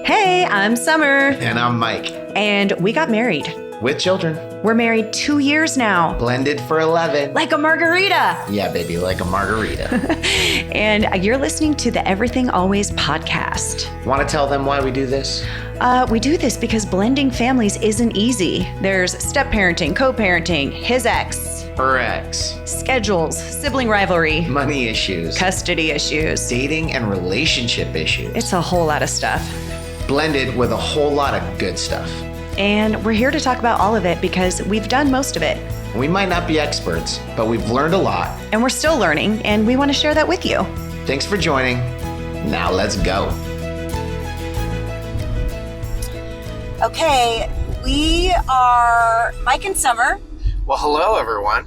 Hey, I'm Summer. And I'm Mike. And we got married. With children. We're married 2 years now. Blended for 11. Like a margarita. Yeah, baby, like a margarita. And you're listening to the Everything Always podcast. Want to tell them why we do this? We do this because blending families isn't easy. There's step-parenting, co-parenting, his ex, Her ex. schedules, sibling rivalry, Money issues. custody issues. Dating and relationship issues. It's a whole lot of stuff. Blended with a whole lot of good stuff. And we're here to talk about all of it because we've done most of it. We might not be experts, but we've learned a lot. And we're still learning, and we want to share that with you. Thanks for joining. Now let's go. Okay, we are Mike and Summer. Well, hello, everyone.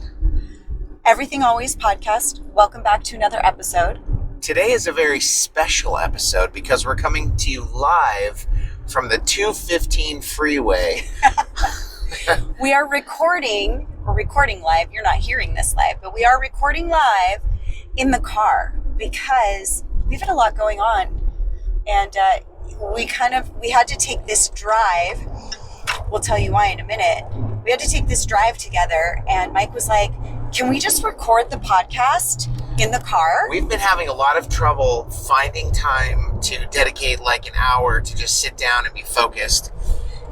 Everything Always podcast. Welcome back to another episode. Today is a very special episode because we're coming to you live from the 215 freeway. We're recording live. You're not hearing this live, but we are recording live in the car because we've had a lot going on. And we had to take this drive. We'll tell you why in a minute. We had to take this drive together, and Mike was like, can we just record the podcast in the car? We've been having a lot of trouble finding time to dedicate like an hour to just sit down and be focused.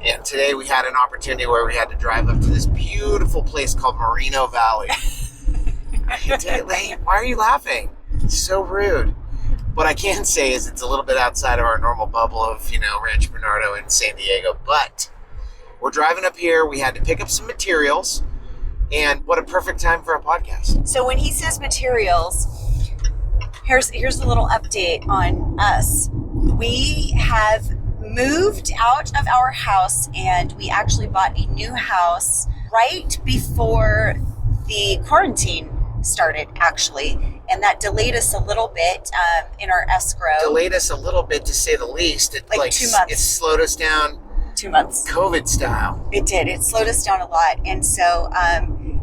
And today we had an opportunity where we had to drive up to this beautiful place called Moreno Valley. Why are you laughing? It's so rude. What I can say is it's a little bit outside of our normal bubble of, Rancho Bernardo and San Diego. But we're driving up here. We had to pick up some materials. And what a perfect time for a podcast. So when he says materials, here's a little update on us. We have moved out of our house, and we actually bought a new house right before the quarantine started, actually. And that delayed us a little bit in our escrow. Delayed us a little bit, to say the least. It, like 2 months. It slowed us down. 2 months. COVID style. It did. It slowed us down a lot. And so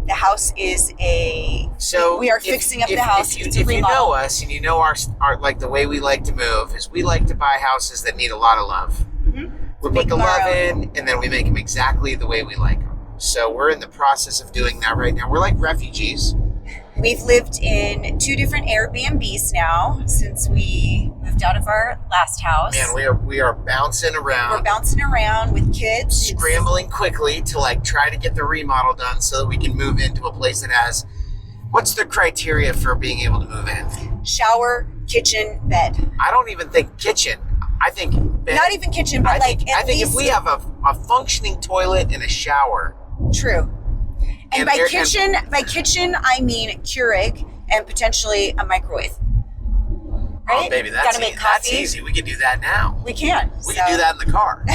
the house is we are fixing up the house. If you know us and you know our like the way we like to move is we like to buy houses that need a lot of love. Mm-hmm. We put the love in, and then we make them exactly the way we like them. So we're in the process of doing that right now. We're like refugees. We've lived in 2 different Airbnbs now since we moved out of our last house. Man, we are bouncing around. We're bouncing around with kids. Scrambling quickly to try to get the remodel done so that we can move into a place that has, what's the criteria for being able to move in? Shower, kitchen, bed. I don't even think kitchen. I think bed. Not even kitchen, but I think if we have a functioning toilet and a shower. True. And by kitchen, I mean Keurig and potentially a microwave. Right? Oh, baby, that's easy. We can do that now. We can. We can do that in the car.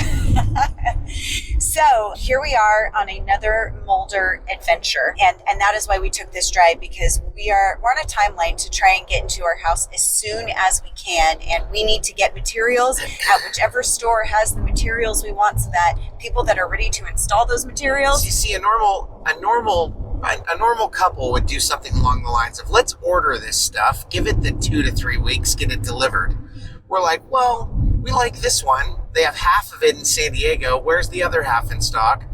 So here we are on another Mulder adventure. And that is why we took this drive, because we're on a timeline to try and get into our house as soon as we can. And we need to get materials at whichever store has the materials we want, so that people that are ready to install those materials. You see, a normal couple would do something along the lines of, let's order this stuff, give it the 2 to 3 weeks, get it delivered. We're like, well, we like this one. They have half of it in San Diego. Where's the other half in stock?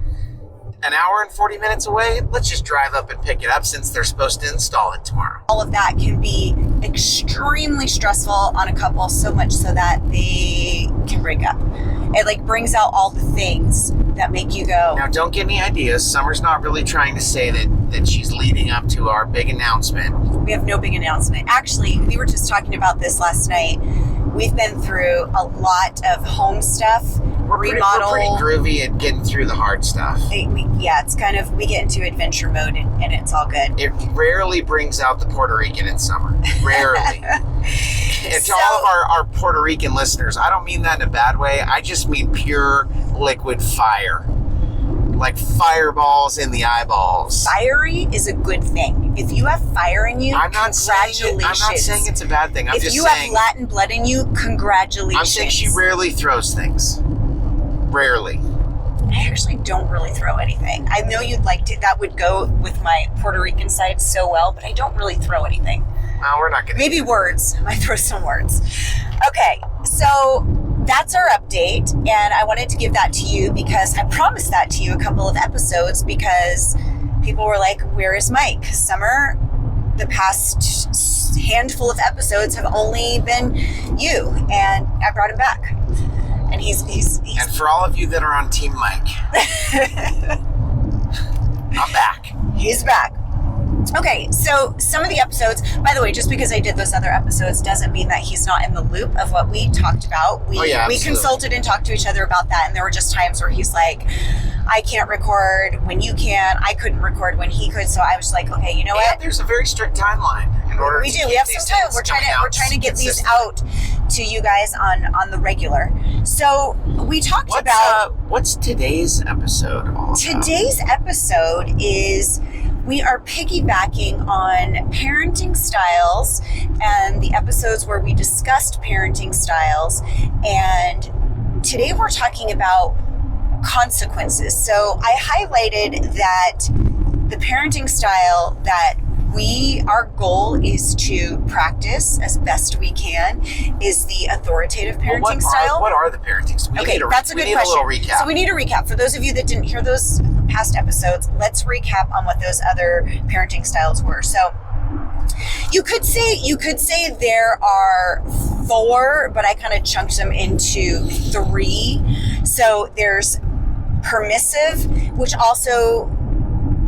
An hour and 40 minutes away? Let's just drive up and pick it up since they're supposed to install it tomorrow. All of that can be extremely stressful on a couple, so much so that they can break up. It brings out all the things that make you go. Now, don't get any ideas. Summer's not really trying to say that she's leading up to our big announcement. We have no big announcement. Actually, we were just talking about this last night. We've been through a lot of home stuff, remodel. We're pretty groovy at getting through the hard stuff. It's kind of, we get into adventure mode and it's all good. It rarely brings out the Puerto Rican in summer. Rarely. And to all of our Puerto Rican listeners, I don't mean that in a bad way. I just mean pure liquid fire. Like fireballs in the eyeballs. Fiery is a good thing. If you have fire in you, congratulations. I'm not saying it's a bad thing. If you have Latin blood in you, congratulations. I'm saying she rarely throws things. Rarely. I actually don't really throw anything. I know you'd like to. That would go with my Puerto Rican side so well, but I don't really throw anything. No, we're not going to. Maybe words. I might throw some words. Okay, so that's our update. And I wanted to give that to you because I promised that to you a couple of episodes because people were like, where is Mike? Summer, the past handful of episodes have only been you. And I brought him back. And he's And for all of you that are on Team Mike, I'm back. He's back. Okay, so some of the episodes, by the way, just because I did those other episodes doesn't mean that he's not in the loop of what we talked about. We consulted and talked to each other about that, and there were just times where he's like, I can't record when you can. I couldn't record when he could. So I was like, okay, you know what? There's a very strict timeline in order we do. We have some time. We're trying to get these out to you guys on the regular. So we talked about what's today's episode all about? Today's episode is we are piggybacking on parenting styles and the episodes where we discussed parenting styles. And today we're talking about consequences. So I highlighted that the parenting style that our goal is to practice as best we can is the authoritative parenting style. What are the parenting styles? That's a good question. A little recap. So we need a recap. For those of you that didn't hear those past episodes, let's recap on what those other parenting styles were. So you could say there are 4, but I kind of chunked them into 3. So there's permissive, which also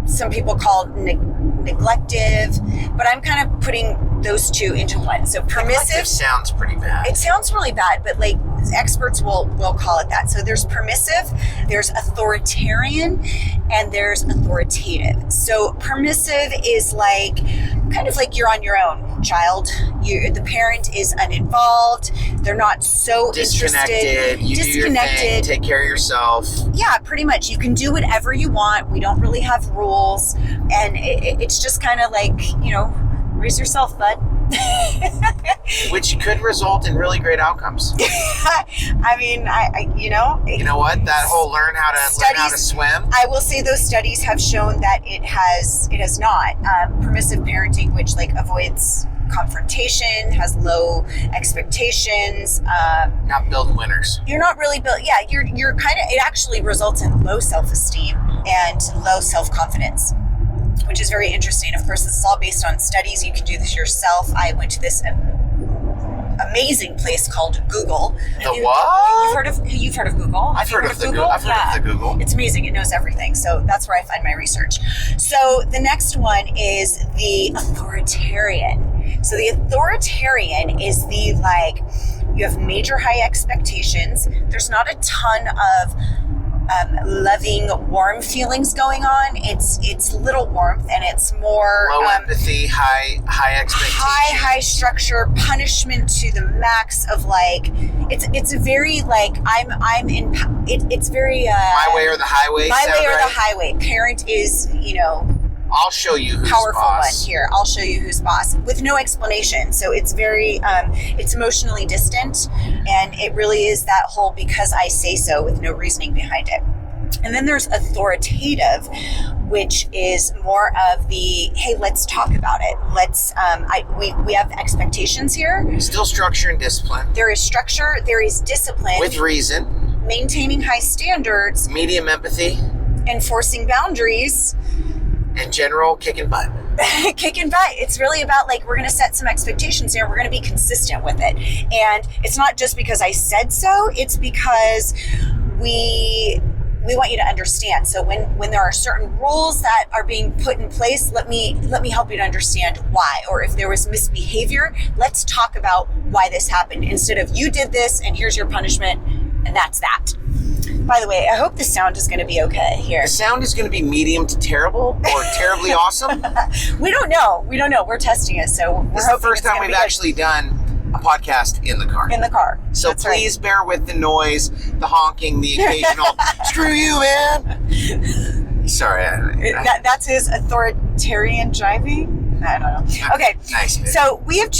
some people call neglective, but I'm kind of putting those 2 into one. So permissive sounds pretty bad. It sounds really bad, but like experts will call it that. So there's permissive, there's authoritarian, and there's authoritative. So permissive is like kind of like you're on your own, child. The parent is uninvolved. They're not so disconnected. You do your thing, take care of yourself. Yeah, pretty much. You can do whatever you want. We don't really have rules, and it's just kind of like, raise yourself, bud. Which could result in really great outcomes. I mean, you know what? That whole learn how to swim. I will say those studies have shown that it has not. Permissive parenting, which like avoids confrontation, has low expectations. Not building winners. You're not really built. Yeah, you're kind of. It actually results in low self-esteem and low self-confidence, which is very interesting. Of course, this is all based on studies. You can do this yourself. I went to this amazing place called Google. What? You've heard of Google? I've heard of the Google. It's amazing. It knows everything. So that's where I find my research. So the next one is the authoritarian. So the authoritarian is the you have major high expectations. There's not a ton of loving, warm feelings going on. It's little warmth, and it's more low empathy, high expectations, high structure, punishment to the max of it's very it's very my way or the highway. The highway. Parent is I'll show you who's powerful boss. One here. I'll show you who's boss with no explanation. So it's very, it's emotionally distant, and it really is that whole because I say so with no reasoning behind it. And then there's authoritative, which is more of the, hey, let's talk about it. Let's, we have expectations here. Still structure and discipline. There is structure. There is discipline. With reason. Maintaining high standards. Medium empathy. Enforcing boundaries. In general, kicking butt. Kicking butt. It's really about we're going to set some expectations here. We're going to be consistent with it. And it's not just because I said so. It's because we want you to understand. So when there are certain rules that are being put in place, let me help you to understand why. Or if there was misbehavior, let's talk about why this happened instead of you did this and here's your punishment and that's that. By the way, I hope the sound is going to be okay here. The sound is going to be medium to terrible or terribly awesome. We don't know. We're testing it. So this is the first time we've actually done a podcast in the car. In the car. So that's please bear with the noise, the honking, the occasional, screw you, man. Sorry. That's his authoritarian driving? I don't know. Okay. Nice. Man. So we have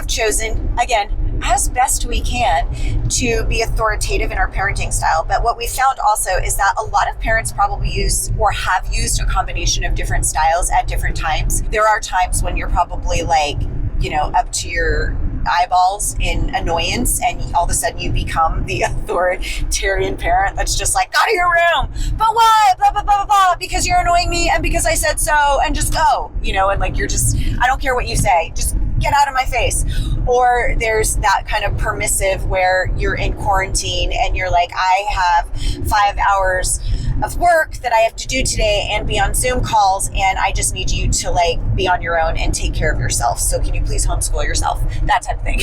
chosen, again, as best we can to be authoritative in our parenting style. But what we found also is that a lot of parents probably use or have used a combination of different styles at different times. There are times when you're probably up to your eyeballs in annoyance, and all of a sudden you become the authoritarian parent that's just like, out of your room, but why, blah, blah, blah, blah, blah, because you're annoying me and because I said so, and just go, and like you're just, I don't care what you say, just get out of my face. Or there's that kind of permissive where you're in quarantine and you're like, I have 5 hours of work that I have to do today and be on Zoom calls, and I just need you to like be on your own and take care of yourself. So can you please homeschool yourself? That type of thing.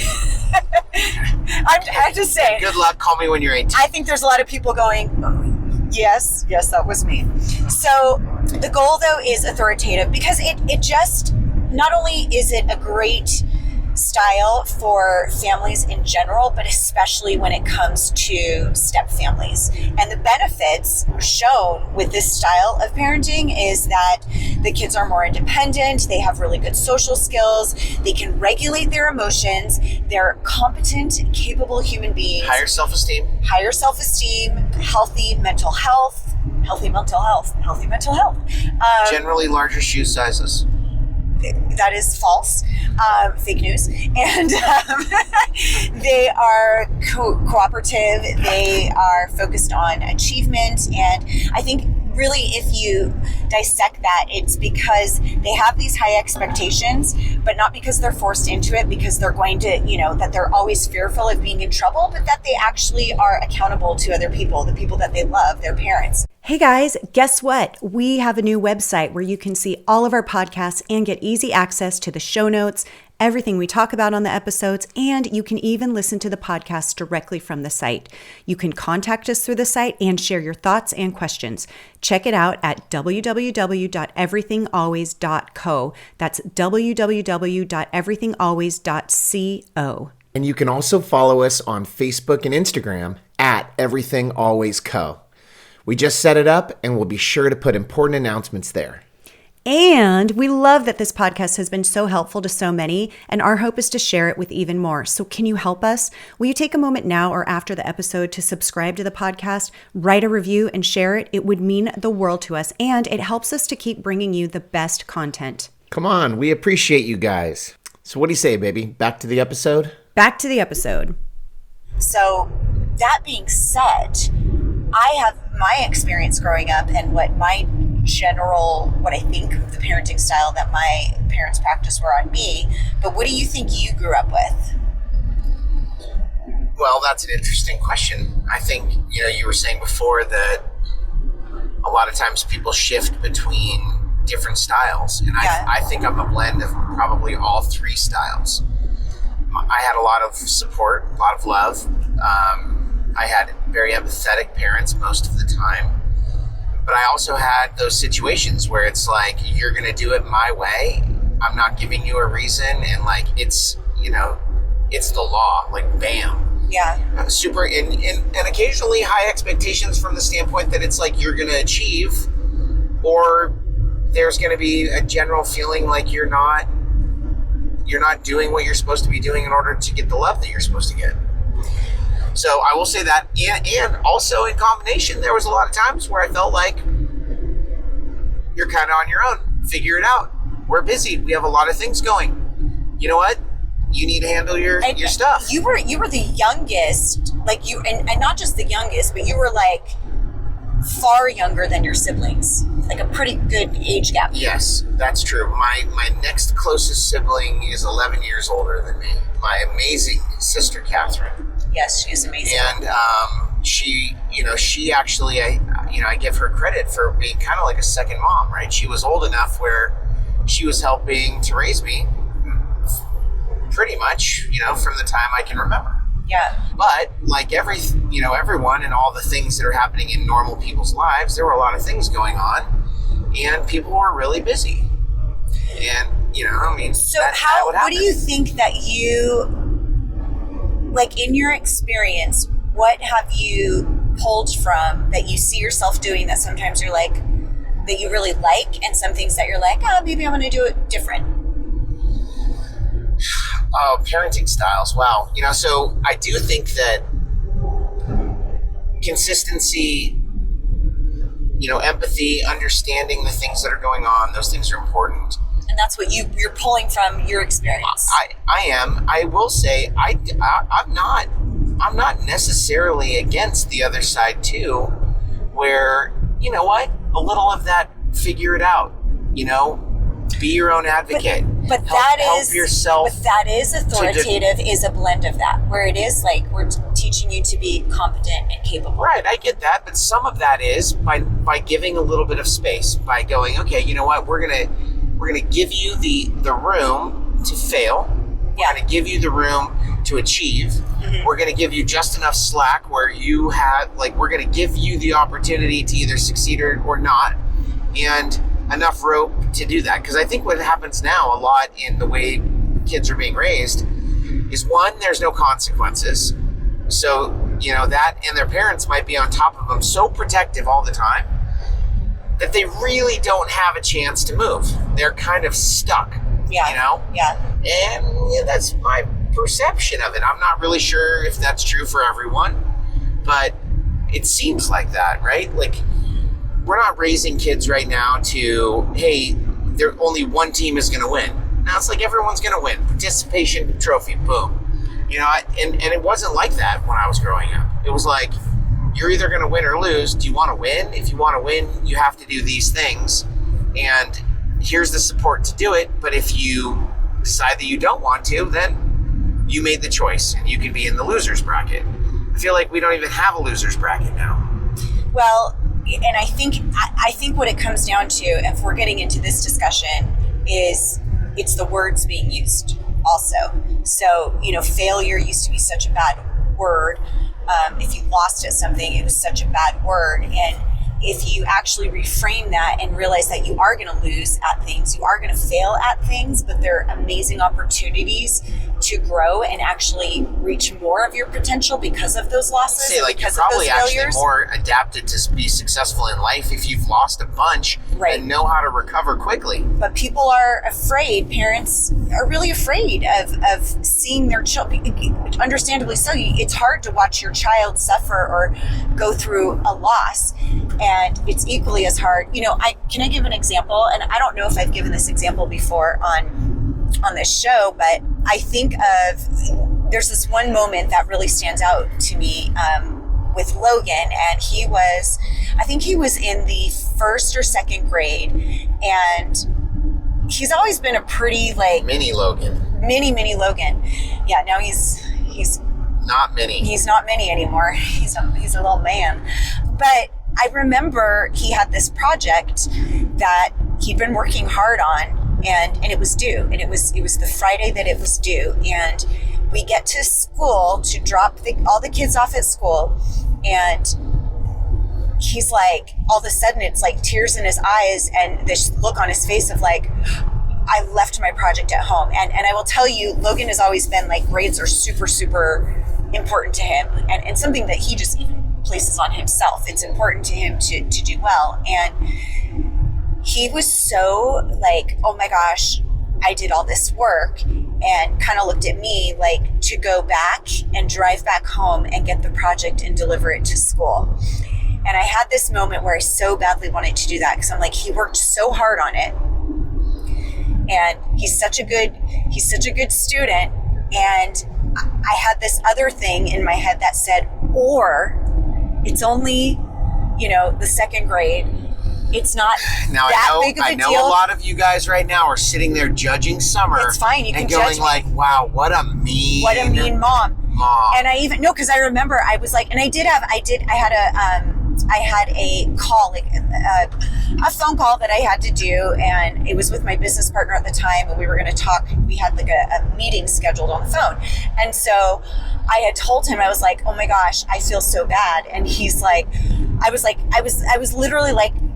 I'm just saying. Good luck. Call me when you're 18. I think there's a lot of people going, yes, that was me. So the goal though is authoritative, because it just, not only is it a great style for families in general, but especially when it comes to step families. And the benefits shown with this style of parenting is that the kids are more independent, they have really good social skills, they can regulate their emotions, they're competent, capable human beings. Higher self-esteem, healthy mental health. Generally larger shoe sizes. That is false, fake news. And they are cooperative. They are focused on achievement. And I think really if you dissect that, it's because they have these high expectations, but not because they're forced into it, because they're going to, that they're always fearful of being in trouble, but that they actually are accountable to other people, the people that they love, their parents. Hey guys, guess what? We have a new website where you can see all of our podcasts and get easy access to the show notes, everything we talk about on the episodes, and you can even listen to the podcast directly from the site. You can contact us through the site and share your thoughts and questions. Check it out at www.everythingalways.co. That's www.everythingalways.co. And you can also follow us on Facebook and Instagram at everythingalwaysco. We just set it up, and we'll be sure to put important announcements there. And we love that this podcast has been so helpful to so many, and our hope is to share it with even more. So can you help us? Will you take a moment now or after the episode to subscribe to the podcast, write a review, and share it? It would mean the world to us, and it helps us to keep bringing you the best content. Come on, we appreciate you guys. So what do you say, baby? Back to the episode? Back to the episode. So that being said, I have my experience growing up and what I think the parenting style that my parents practiced were on me. But what do you think you grew up with? Well, that's an interesting question. I think, you were saying before that a lot of times people shift between different styles. And I think I'm a blend of probably all three styles. I had a lot of support, a lot of love. I had very empathetic parents most of the time. But I also had those situations where it's like, you're going to do it my way. I'm not giving you a reason. And like, it's the law, like bam. Yeah. Super. And occasionally high expectations from the standpoint that it's like you're going to achieve, or there's going to be a general feeling like you're not doing what you're supposed to be doing in order to get the love that you're supposed to get. So I will say that, and also in combination, there was a lot of times where I felt like you're kind of on your own. Figure it out. We're busy. We have a lot of things going. You know what? You need to handle your stuff. You were the youngest, like you, and not just the youngest, but you were like far younger than your siblings, like a pretty good age gap. Yes, that's true. My next closest sibling is 11 years older than me. My amazing sister, Catherine. Yes, she's amazing. And she actually, I give her credit for being kind of like a second mom, right? She was old enough where she was helping to raise me pretty much, from the time I can remember. Yeah. But like everyone and all the things that are happening in normal people's lives, there were a lot of things going on, and people were really busy. And, So what do you think that you, like in your experience, what have you pulled from that you see yourself doing that sometimes you're like, that you really like, and some things that you're like, maybe I'm going to do it different? Oh, parenting styles. Wow. So I do think that consistency, empathy, understanding the things that are going on, those things are important. And that's what you're pulling from your experience. I am. I will say I'm not necessarily against the other side too, where, you know what, a little of that, figure it out, be your own advocate. But help yourself. But that is authoritative, is a blend of that, where it is like we're teaching you to be competent and capable. Right, I get that, but some of that is by giving a little bit of space, by going, okay, you know what, we're gonna give you the room to fail. We're gonna give you the room to achieve. Mm-hmm. We're gonna give you just enough slack where you have, we're gonna give you the opportunity to either succeed or not, and enough rope to do that. Because I think what happens now a lot in the way kids are being raised is, one, there's no consequences. So, that, and their parents might be on top of them, so protective all the time that they really don't have a chance to move. They're kind of stuck, Yeah. And that's my perception of it. I'm not really sure if that's true for everyone, but it seems like that, right? We're not raising kids right now to, hey, only one team is going to win. Now it's like everyone's going to win. Participation trophy, boom. And it wasn't like that when I was growing up. It was like, you're either going to win or lose. Do you want to win? If you want to win, you have to do these things. And here's the support to do it. But if you decide that you don't want to, then you made the choice and you can be in the loser's bracket. I feel like we don't even have a loser's bracket now. Well, and I think what it comes down to, if we're getting into this discussion, is it's the words being used also. So, failure used to be such a bad word. If you lost at something, it was such a bad word. And if you actually reframe that and realize that you are going to lose at things, you are going to fail at things, but they're amazing opportunities to grow and actually reach more of your potential because of those losses. You're probably actually more adapted to be successful in life if you've lost a bunch, right, and know how to recover quickly. But people are afraid, parents are really afraid of seeing their children, understandably so. It's hard to watch your child suffer or go through a loss. And it's equally as hard. Can I give an example? And I don't know if I've given this example before on this show, but I think there's this one moment that really stands out to me with Logan. And I think he was in the first or second grade. And he's always been a pretty mini Logan. Mini Logan. Yeah, now he's not mini. He's not mini anymore. He's a little man. But I remember he had this project that he'd been working hard on, and it was due, and it was the Friday that it was due, and we get to school to drop all the kids off at school, and he's like, all of a sudden it's like tears in his eyes and this look on his face of I left my project at home. And I will tell you, Logan has always been grades are super, super important to him, and something that he just even places on himself. It's important to him to do well. And he was so oh my gosh, I did all this work, and kind of looked at me to go back and drive back home and get the project and deliver it to school. And I had this moment where I so badly wanted to do that, because I'm he worked so hard on it, and he's such a good student. And I had this other thing in my head that said, or it's only, the second grade. It's not now, that big of a deal. I know a lot of you guys right now are sitting there judging Summer. It's fine. You can and judge going me. Wow, what a mean mom. And I even, no, because I remember I was and I had a call, a phone call that I had to do, and it was with my business partner at the time, and we were going to talk. We had a meeting scheduled on the phone, and so I had told him, I was oh my gosh, I feel so bad, and he's I was literally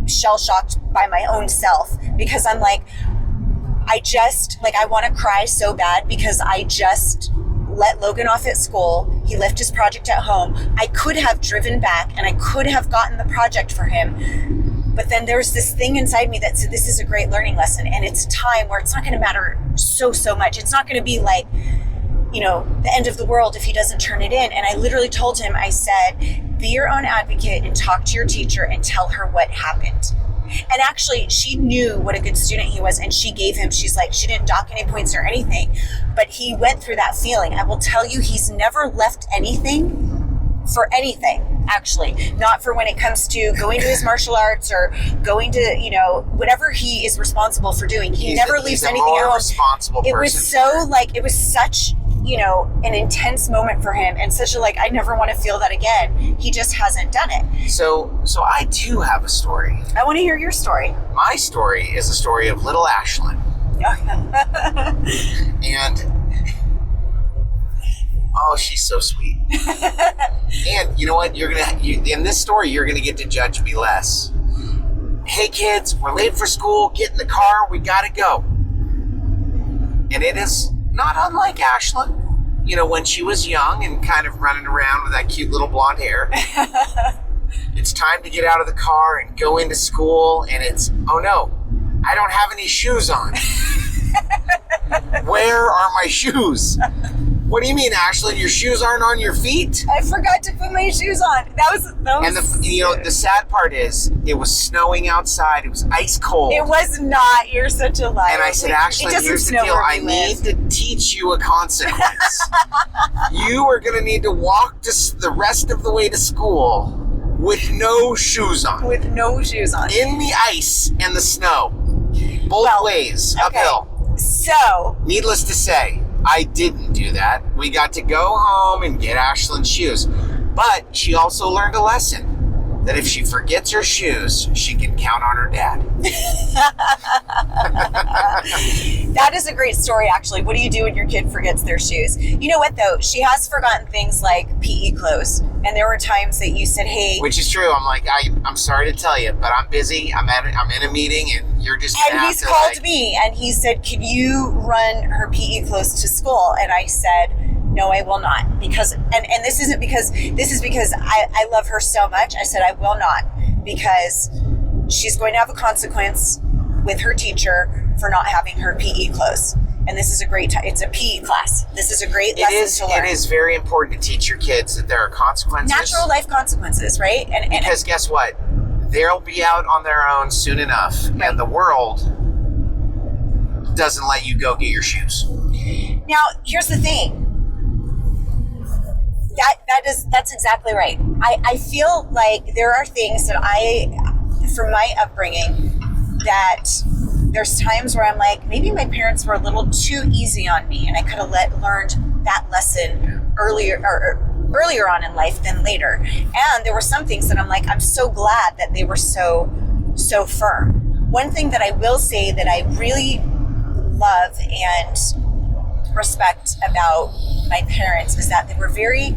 shell shocked by my own self, because I'm I just I want to cry so bad, because I just let Logan off at school. He left his project at home. I could have driven back and I could have gotten the project for him. But then there's this thing inside me that said, this is a great learning lesson. And it's a time where it's not going to matter so much. It's not going to be the end of the world if he doesn't turn it in. And I literally told him, I said, be your own advocate and talk to your teacher and tell her what happened. And actually, she knew what a good student he was, and she didn't dock any points or anything, but he went through that feeling. I will tell you, he's never left anything for anything, actually. Not for when it comes to going to his martial arts or going to, whatever he is responsible for doing. He never leaves anything at home. Responsible it was it was such, an intense moment for him, and such a, I never want to feel that again. He just hasn't done it. So I too have a story. I want to hear your story. My story is the story of little Ashlyn. And oh, she's so sweet. And you know what? In this story, you're gonna get to judge me less. Hey kids, we're late for school. Get in the car. We gotta go. And it is not unlike Ashlyn. When she was young and kind of running around with that cute little blonde hair. It's time to get out of the car and go into school. And it's, oh no, I don't have any shoes on. Where are my shoes? What do you mean, Ashlyn? Your shoes aren't on your feet? I forgot to put my shoes on. That was. And the sad part is, it was snowing outside. It was ice cold. It was not. You're such a liar. And I said, Ashlyn, here's the deal. I need to teach you a consequence. You are going to need to walk the rest of the way to school with no shoes on. With no shoes on. In the ice and the snow. Both ways, uphill. So. Needless to say, I didn't do that. We got to go home and get Ashlyn's shoes. But she also learned a lesson. That if she forgets her shoes, she can count on her dad. That is a great story, actually. What do you do when your kid forgets their shoes? You know what, though? She has forgotten things like PE clothes. And there were times that you said, hey... Which is true. I'm like, I'm sorry to tell you, but I'm busy. I'm in a meeting, and you're just... And he's called me, and he said, can you run her PE clothes to school? And I said... No, I will not, because, and this is because I love her so much. I said, I will not, because she's going to have a consequence with her teacher for not having her PE clothes. And this is a great it's a PE class. This is a great lesson to learn. It is very important to teach your kids that there are consequences. Natural life consequences, right? And because guess what? They'll be out on their own soon enough, right. And the world doesn't let you go get your shoes. Now, here's the thing. That's exactly right. I feel like there are things that from my upbringing, that there's times where I'm like, maybe my parents were a little too easy on me, and I could have learned that lesson earlier on in life than later. And there were some things that I'm like, I'm so glad that they were so firm. One thing that I will say that I really love and respect about my parents is that they were very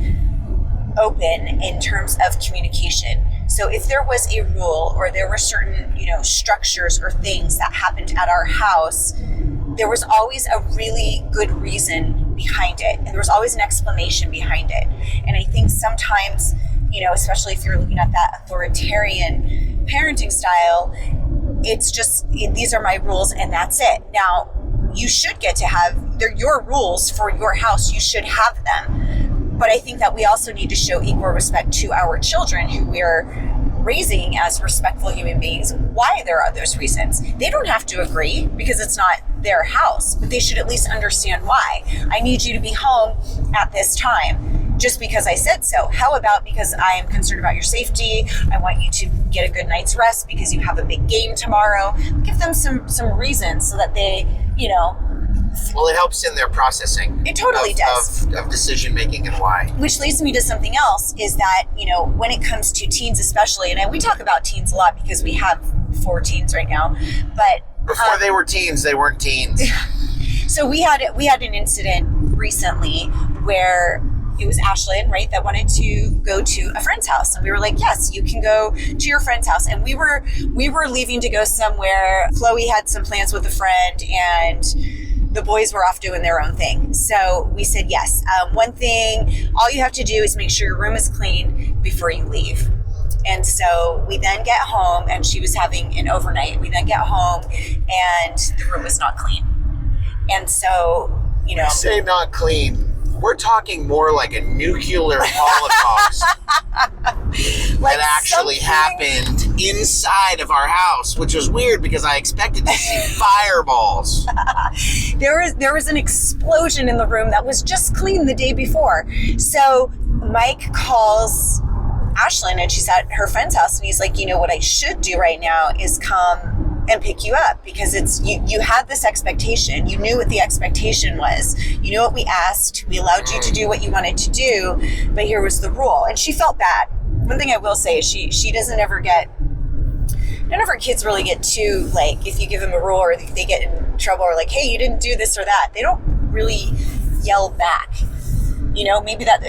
open in terms of communication. So if there was a rule or there were certain, structures or things that happened at our house, there was always a really good reason behind it. And there was always an explanation behind it. And I think sometimes, especially if you're looking at that authoritarian parenting style, it's just, these are my rules and that's it. Now, you should get to have your rules for your house. You should have them. But I think that we also need to show equal respect to our children who we're raising as respectful human beings. Why there are those reasons. They don't have to agree because it's not their house, but they should at least understand why. I need you to be home at this time just because I said so. How about because I am concerned about your safety? I want you to get a good night's rest because you have a big game tomorrow. Give them some reasons so that they, Well, it helps in their processing. It totally does. Of decision making and why. Which leads me to something else is that, when it comes to teens especially, and we talk about teens a lot because we have 4 teens right now, but... Before they were teens, they weren't teens. So we had an incident recently where it was Ashlyn, right, that wanted to go to a friend's house. And we were like, yes, you can go to your friend's house. And we were leaving to go somewhere. Chloe had some plans with a friend, and the boys were off doing their own thing. So we said, yes. One thing, all you have to do is make sure your room is clean before you leave. And so we then get home, and she was having an overnight. We then get home, and the room was not clean. And so, You say not clean. We're talking more like a nuclear holocaust that actually happened inside of our house, which was weird because I expected to see fireballs. There was an explosion in the room that was just cleaned the day before. So Mike calls Ashlyn, and she's at her friend's house, and he's like, you know, what I should do right now is come and pick you up, because it's you had this expectation. You knew what the expectation was. You knew what we asked. We allowed you to do what you wanted to do, but here was the rule. And she felt bad. One thing I will say is she doesn't ever get, none of her kids really get too, like, if you give them a rule or if they get in trouble or like, hey, you didn't do this or that, they don't really yell back. You know, maybe that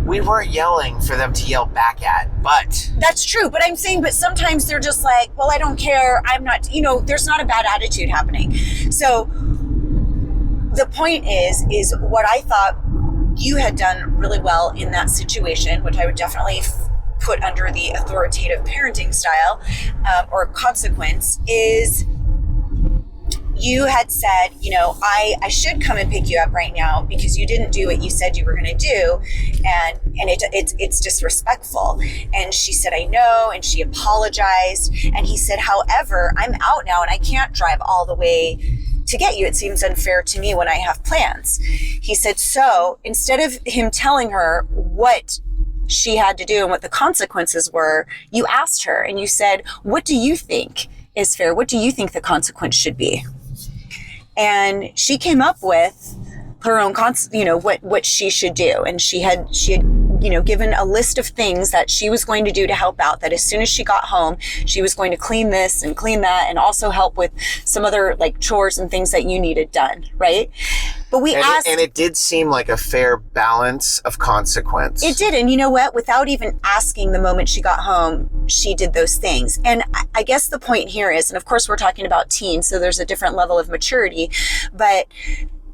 we weren't yelling for them to yell back at, but that's true. But I'm saying, but sometimes they're just like, well, I don't care. I'm not, you know, there's not a bad attitude happening. So the point is what I thought you had done really well in that situation, which I would definitely put under the authoritative parenting style or consequence, is you had said, you know, I should come and pick you up right now because you didn't do what you said you were going to do, and it's disrespectful. And she said, I know, and she apologized. And he said, however, I'm out now and I can't drive all the way to get you. It seems unfair to me when I have plans. He said, so instead of him telling her what she had to do and what the consequences were, you asked her and you said, what do you think is fair? What do you think the consequence should be? And she came up with her own, what she should do. And she had, given a list of things that she was going to do to help out, that as soon as she got home, she was going to clean this and clean that and also help with some other like chores and things that you needed done. Right. But we asked. And it did seem like a fair balance of consequence. It did. And you know what? Without even asking the moment she got home, she did those things. And I guess the point here is, and of course we're talking about teens, so there's a different level of maturity, but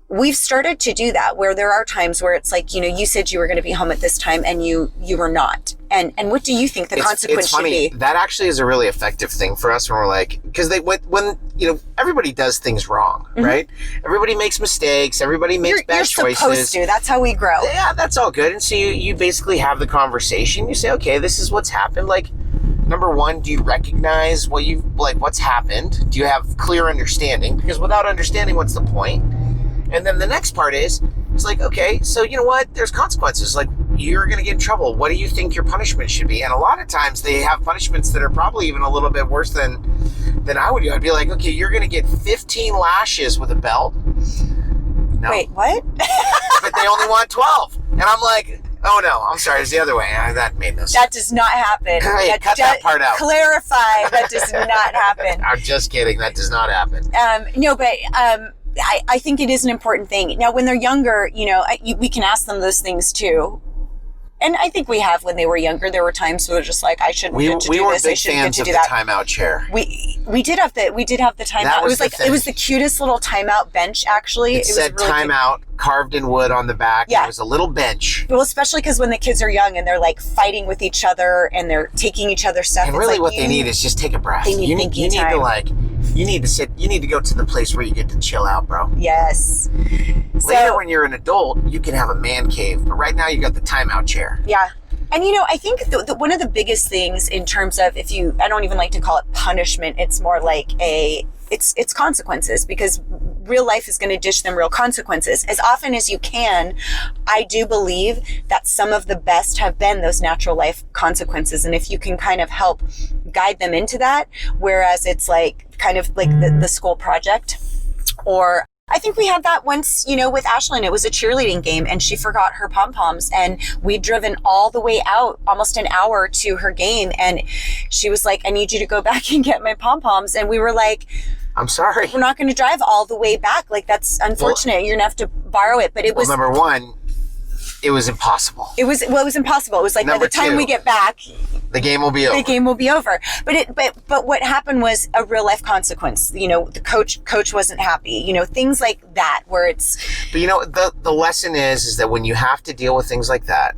we've started to do that where there are times where it's like, you know, you said you were going to be home at this time and you were not. And what do you think the consequence should be? That actually is a really effective thing for us when we're like, because when everybody does things wrong, right? Everybody makes mistakes. Everybody makes bad choices. You're supposed to. That's how we grow. Yeah, that's all good. And so you basically have the conversation. You say, okay, this is what's happened. Like, number one, do you recognize what's happened? Do you have clear understanding? Because without understanding, what's the point? And then the next part is, it's like, okay, so you know what? There's consequences. Like, you're going to get in trouble. What do you think your punishment should be? And a lot of times they have punishments that are probably even a little bit worse than I would do. I'd be like, okay, you're going to get 15 lashes with a belt. No. Wait, what? But they only want 12. And I'm like, oh no, I'm sorry, it's the other way. That made no sense. That does not happen. Hey, cut that part out. Clarify, that does not happen. I'm just kidding. That does not happen. No, but I think it is an important thing. Now, when they're younger, we can ask them those things too. And I think we have when they were younger. There were times where they're just like, I shouldn't get to do this. I shouldn't get to do that. We were big fans of the timeout chair. We did have the timeout. It was the cutest little timeout bench. Actually, it said really timeout carved in wood on the back. Yeah. It was a little bench. Well, especially because when the kids are young and they're like fighting with each other and they're taking each other's stuff. And really, what they need is just take a breath. They need thinking time. You need to sit. You need to go to the place where you get to chill out, bro. Yes. Later, when you're an adult, you can have a man cave. But right now, you got the timeout chair. Yeah. And, I think one of the biggest things in terms of I don't even like to call it punishment. It's more like it's consequences, because real life is going to dish them real consequences. As often as you can, I do believe that some of the best have been those natural life consequences. And if you can kind of help guide them into that, whereas it's like kind of like the school project, or I think we had that once, with Ashlyn. It was a cheerleading game and she forgot her pom-poms, and we'd driven all the way out, almost an hour, to her game. And she was like, I need you to go back and get my pom-poms. And we were like, I'm sorry, we're not going to drive all the way back. Like, that's unfortunate. You're going to have to borrow it. But it was, number one, it was impossible. It was impossible. It was like, number by the time we get back, the game will be over. The game will be over. But what happened was a real life consequence. The coach wasn't happy. Things like that, where it's. But the lesson is that when you have to deal with things like that,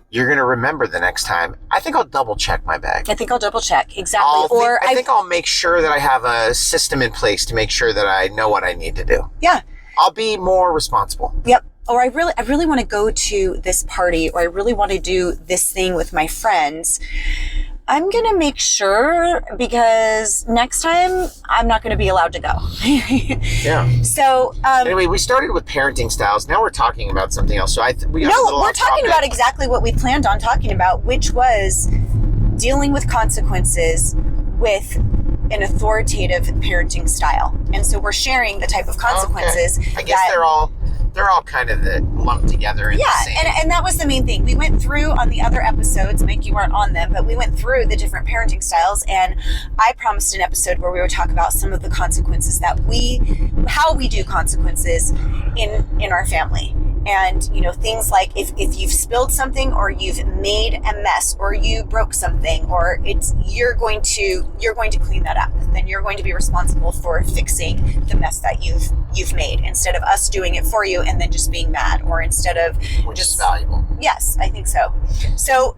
you're going to remember the next time. I think I'll double check my bag. I think I'll double check. Exactly. I think I'll make sure that I have a system in place to make sure that I know what I need to do. Yeah. I'll be more responsible. Yep. Or I really want to go to this party, or I really want to do this thing with my friends. I'm going to make sure, because next time I'm not going to be allowed to go. Yeah. So, anyway, we started with parenting styles. Now we're talking about something else. So we're talking about exactly what we planned on talking about, which was dealing with consequences with an authoritative parenting style. And so we're sharing the type of consequences. Okay. I guess they're all kind of lumped together in the same. And that was the main thing. We went through on the other episodes, Mike, you weren't on them, but we went through the different parenting styles, and I promised an episode where we would talk about some of the consequences how we do consequences in our family. And, things like if you've spilled something, or you've made a mess, or you broke something, or you're going to clean that up, then you're going to be responsible for fixing the mess that you've made, instead of us doing it for you and then just being mad, or instead of which is valuable. Yes, I think so. So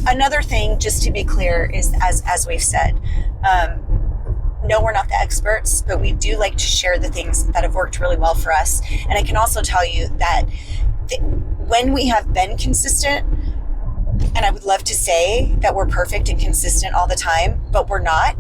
another thing, just to be clear, is as we've said, no, we're not the experts, but we do like to share the things that have worked really well for us. And I can also tell you that when we have been consistent, and I would love to say that we're perfect and consistent all the time, but we're not.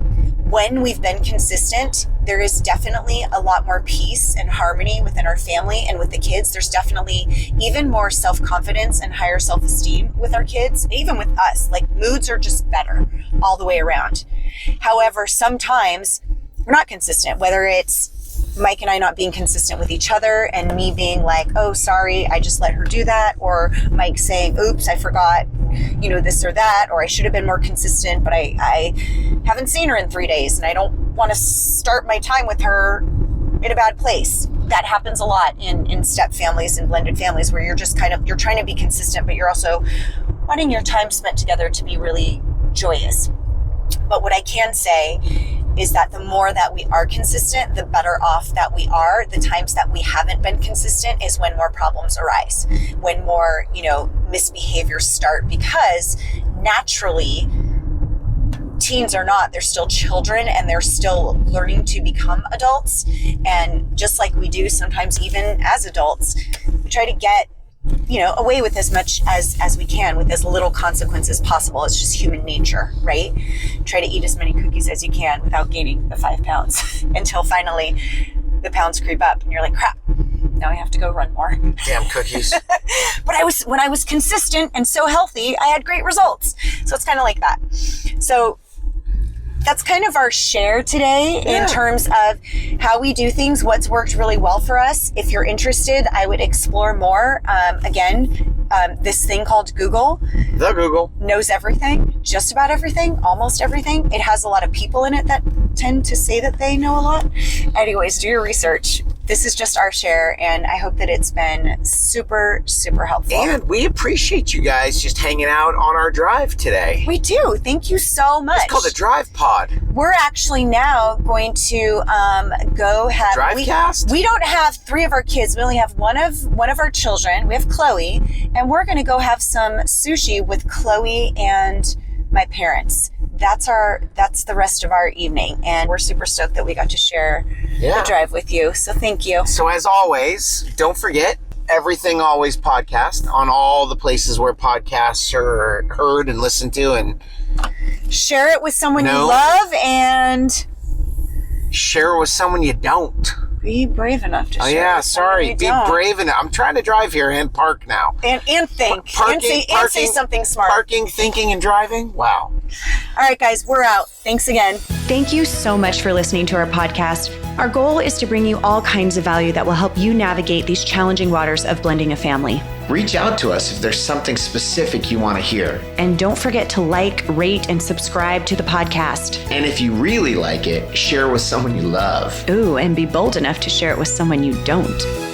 When we've been consistent, there is definitely a lot more peace and harmony within our family and with the kids. There's definitely even more self-confidence and higher self-esteem with our kids, even with us. Like, moods are just better all the way around. However, sometimes we're not consistent, whether it's Mike and I not being consistent with each other, and me being like, oh, sorry, I just let her do that. Or Mike saying, oops, I forgot, this or that, or I should have been more consistent, but I haven't seen her in 3 days and I don't want to start my time with her in a bad place. That happens a lot in step families and blended families, where you're just you're trying to be consistent, but you're also wanting your time spent together to be really joyous. But what I can say is that the more that we are consistent, the better off that we are. The times that we haven't been consistent is when more problems arise, when more, misbehaviors start, because naturally, teens they're still children, and they're still learning to become adults. And just like we do sometimes, even as adults, we try to get away with as much as we can, with as little consequence as possible. It's just human nature, right? Try to eat as many cookies as you can without gaining the 5 pounds until finally the pounds creep up and you're like, crap, now I have to go run more. Damn cookies. But when I was consistent and so healthy, I had great results. So it's kind of like that. So that's kind of our share today in terms of how we do things, what's worked really well for us. If you're interested, I would explore more. This thing called Google. The Google knows everything, just about everything, almost everything. It has a lot of people in it that tend to say that they know a lot. Anyways, do your research. This is just our share, and I hope that it's been super, super helpful. And we appreciate you guys just hanging out on our drive today. We do. Thank you so much. It's called a Drive Pod. We're actually now going to go have... Drivecast? We don't have 3 of our kids. We only have one of our children. We have Chloe, and we're going to go have some sushi with Chloe and my parents. That's the rest of our evening, and we're super stoked that we got to share the drive with you. So thank you. So as always, don't forget Everything Always podcast on all the places where podcasts are heard and listened to, and share it with someone you love, and share it with someone you don't. Be brave enough to share. Oh yeah, with sorry. Be brave enough. I'm trying to drive here and park now. And think. And say something smart. Parking, thinking, and driving. Wow. All right, guys, we're out. Thanks again. Thank you so much for listening to our podcast. Our goal is to bring you all kinds of value that will help you navigate these challenging waters of blending a family. Reach out to us if there's something specific you want to hear. And don't forget to like, rate, and subscribe to the podcast. And if you really like it, share with someone you love. Ooh, and be bold enough to share it with someone you don't.